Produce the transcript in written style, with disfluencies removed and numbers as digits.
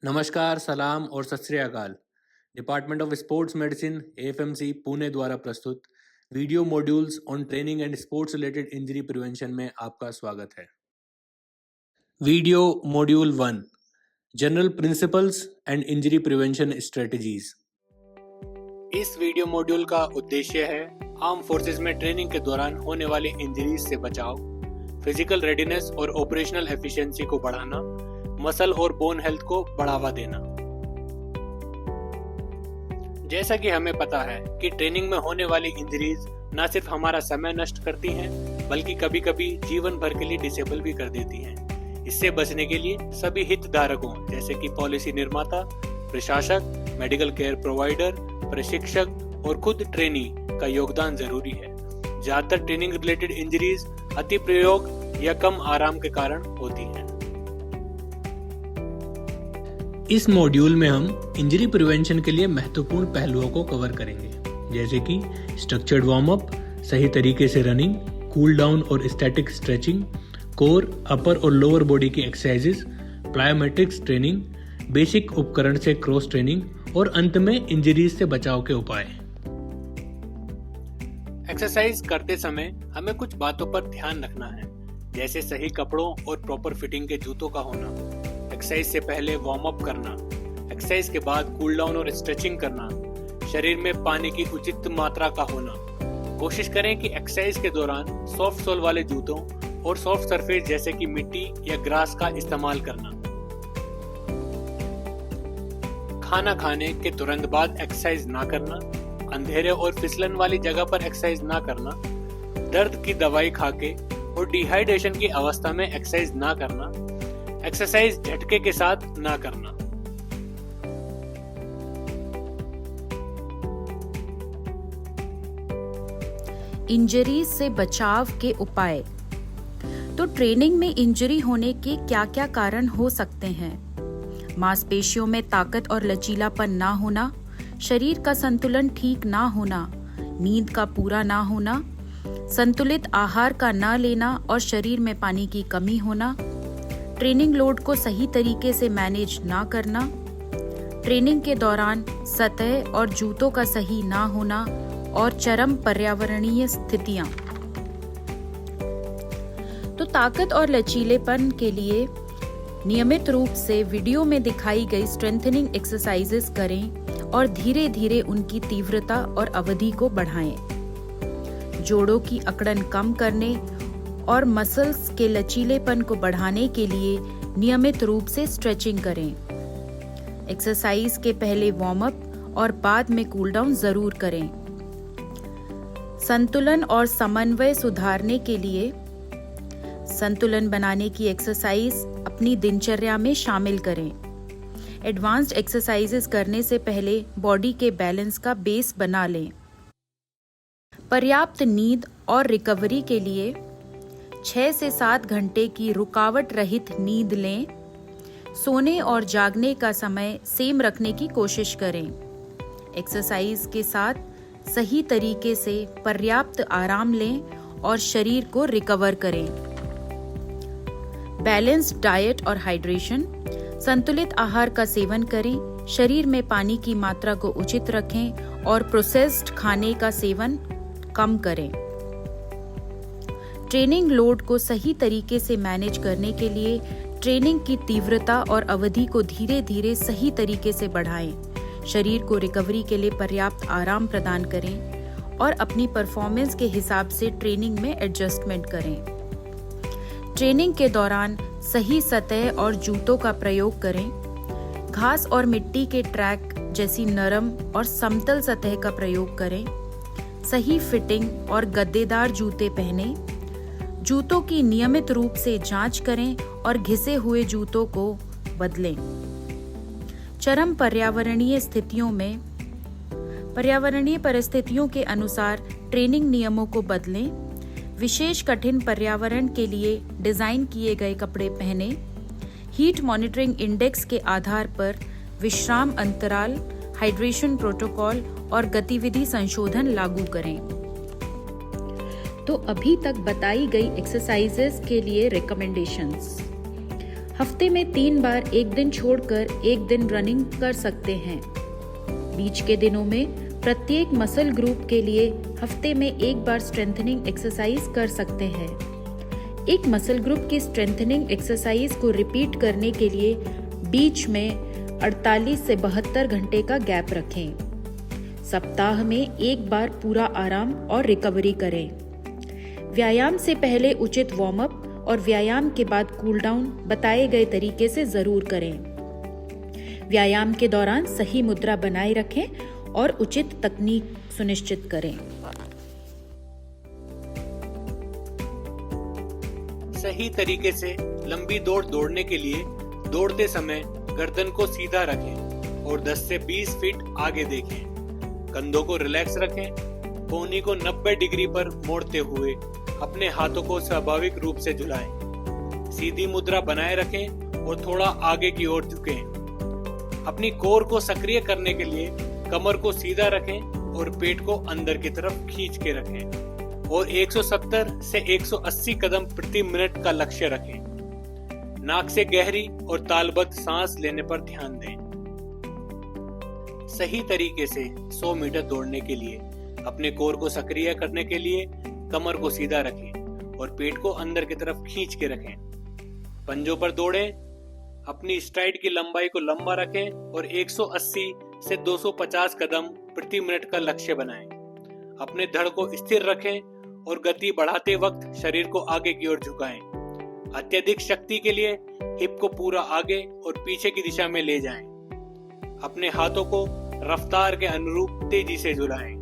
नमस्कार, सलाम और सत श्री अकाल। Department of sports medicine AFMC Pune द्वारा प्रस्तुत video modules on training and sports related injury prevention में आपका स्वागत है। Video module 1 general principles and injury prevention strategies. इस वीडियो मॉड्यूल का उद्देश्य है आर्म फोर्सेस में ट्रेनिंग के दौरान होने वाली इंजरीज से बचाव, फिजिकल रेडीनेस और ऑपरेशनल एफिशिएंसी को बढ़ाना, मसल और बोन हेल्थ को बढ़ावा देना। जैसा कि हमें पता है कि ट्रेनिंग में होने वाली इंजरीज न सिर्फ हमारा समय नष्ट करती हैं, बल्कि कभी कभी जीवन भर के लिए डिसेबल भी कर देती हैं। इससे बचने के लिए सभी हितधारकों जैसे कि पॉलिसी निर्माता, प्रशासक, मेडिकल केयर प्रोवाइडर, प्रशिक्षक और खुद ट्रेनी का योगदान जरूरी है। ज्यादातर ट्रेनिंग रिलेटेड इंजरीज अति प्रयोग या कम आराम के कारण होती हैं। इस मॉड्यूल में हम इंजरी प्रिवेंशन के लिए महत्वपूर्ण पहलुओं को कवर करेंगे, जैसे कि स्ट्रक्चर्ड वार्म अप, सही तरीके से रनिंग, कूल डाउन और स्टैटिक स्ट्रेचिंग, कोर, अपर और लोअर बॉडी की एक्सरसाइजेस, प्लायोमेट्रिक्स ट्रेनिंग, बेसिक उपकरण से क्रॉस ट्रेनिंग और अंत में इंजरीज से बचाव के उपाय। एक्सरसाइज करते समय हमें कुछ बातों पर ध्यान रखना है, जैसे सही कपड़ों और प्रॉपर फिटिंग के जूतों का होना, एक्सरसाइज से पहले वार्म अप करना, एक्सरसाइज के बाद कूल डाउन और स्ट्रेचिंग करना, शरीर में पानी की उचित मात्रा का होना। कोशिश करें कि एक्सरसाइज के दौरान सॉफ्ट सोल वाले जूतों और सॉफ्ट सरफेस जैसे कि मिट्टी या ग्रास का इस्तेमाल करना। खाना खाने के तुरंत बाद एक्सरसाइज ना करना, अंधेरे और फिसलन वाली जगह पर एक्सरसाइज ना करना, दर्द की दवाई खाके और डिहाइड्रेशन की अवस्था में एक्सरसाइज ना करना, एक्सरसाइज झटके के साथ ना करना। इंजरी से बचाव के उपाय। तो ट्रेनिंग में इंजरी होने के क्या-क्या कारण हो सकते हैं? मांसपेशियों में ताकत और लचीलापन ना होना, शरीर का संतुलन ठीक ना होना, नींद का पूरा ना होना, संतुलित आहार का ना लेना और शरीर में पानी की कमी होना, ट्रेनिंग लोड को सही तरीके से मैनेज ना करना, ट्रेनिंग के दौरान सतह और जूतों का सही ना होना और चरम पर्यावरणीय स्थितियां। तो ताकत और लचीलेपन के लिए नियमित रूप से वीडियो में दिखाई गई स्ट्रेंथनिंग एक्सरसाइजेस करें और धीरे धीरे उनकी तीव्रता और अवधि को बढ़ाएं। जोड़ों की अकड़न कम करने और मसल्स के लचीलेपन को बढ़ाने के लिए नियमित रूप से स्ट्रेचिंग करें। एक्सरसाइज के पहले वार्म अप और बाद में कूल डाउन जरूर करें। संतुलन और समन्वय सुधारने के लिए संतुलन बनाने की एक्सरसाइज अपनी दिनचर्या में शामिल करें। एडवांस्ड एक्सरसाइजेस करने से पहले बॉडी के बैलेंस का बेस बना लें। पर्याप्त नींद और रिकवरी के लिए 6 से 7 घंटे की रुकावट रहित नींद लें। सोने और जागने का समय सेम रखने की कोशिश करें। एक्सरसाइज के साथ सही तरीके से पर्याप्त आराम लें और शरीर को रिकवर करें। बैलेंस्ड डाइट और हाइड्रेशन, संतुलित आहार का सेवन करें, शरीर में पानी की मात्रा को उचित रखें और प्रोसेस्ड खाने का सेवन कम करें। ट्रेनिंग लोड को सही तरीके से मैनेज करने के लिए ट्रेनिंग की तीव्रता और अवधि को धीरे धीरे सही तरीके से बढ़ाएं। शरीर को रिकवरी के लिए पर्याप्त आराम प्रदान करें और अपनी परफॉर्मेंस के हिसाब से ट्रेनिंग में एडजस्टमेंट करें। ट्रेनिंग के दौरान सही सतह और जूतों का प्रयोग करें। घास और मिट्टी के ट्रैक जैसी नरम और समतल सतह का प्रयोग करें। सही फिटिंग और गद्देदार जूते पहनें। जूतों की नियमित रूप से जांच करें और घिसे हुए जूतों को बदलें। चरम पर्यावरणीय परिस्थितियों के अनुसार ट्रेनिंग नियमों को बदलें। विशेष कठिन पर्यावरण के लिए डिजाइन किए गए कपड़े पहनें। हीट मॉनिटरिंग इंडेक्स के आधार पर विश्राम अंतराल, हाइड्रेशन प्रोटोकॉल और गतिविधि संशोधन लागू करें। तो अभी तक बताई गई एक्सरसाइजेस के लिए रिकमेंडेशंस। हफ्ते में 3 बार एक दिन छोड़कर एक दिन रनिंग कर सकते हैं। बीच के दिनों में प्रत्येक मसल ग्रुप के लिए हफ्ते में एक बार स्ट्रेंथनिंग एक्सरसाइज कर सकते हैं। एक मसल ग्रुप की स्ट्रेंथनिंग एक्सरसाइज को रिपीट करने के लिए बीच में 48 से 72 घंटे का गैप रखें। सप्ताह में एक बार पूरा आराम और रिकवरी करें। व्यायाम से पहले उचित वार्म अप और व्यायाम के बाद कूल डाउन बताए गए तरीके से जरूर करें। व्यायाम के दौरान सही मुद्रा बनाए रखें और उचित तकनीक सुनिश्चित करें। सही तरीके से लंबी दौड़ दौड़ने के लिए दौड़ते समय गर्दन को सीधा रखें और 10 से 20 फीट आगे देखें। कंधों को रिलैक्स रखें। कोहनी को 90 डिग्री पर मोड़ते हुए अपने हाथों को स्वाभाविक रूप से झुलाएं। सीधी मुद्रा बनाए रखें और थोड़ा आगे की ओर झुकें। अपनी कोर को सक्रिय करने के लिए कमर को सीधा रखें और पेट को अंदर की तरफ खींच के रखें और 170 से 180 कदम प्रति मिनट का लक्ष्य रखें। नाक से गहरी और तालबद्ध सांस लेने पर ध्यान दें। सही तरीके से 100 मीटर दौड़ने के लिए अपने कोर को सक्रिय करने के लिए कमर को सीधा रखें और पेट को अंदर की तरफ खींच के रखें। पंजों पर दौड़ें। अपनी स्ट्राइड की लंबाई को लंबा रखें और 180 से 250 कदम प्रति मिनट का लक्ष्य बनाएं। अपने धड़ को स्थिर रखें और गति बढ़ाते वक्त शरीर को आगे की ओर झुकाएं। अत्यधिक शक्ति के लिए हिप को पूरा आगे और पीछे की दिशा में ले जाएं। अपने हाथों को रफ्तार के अनुरूप तेजी से झुलाएं।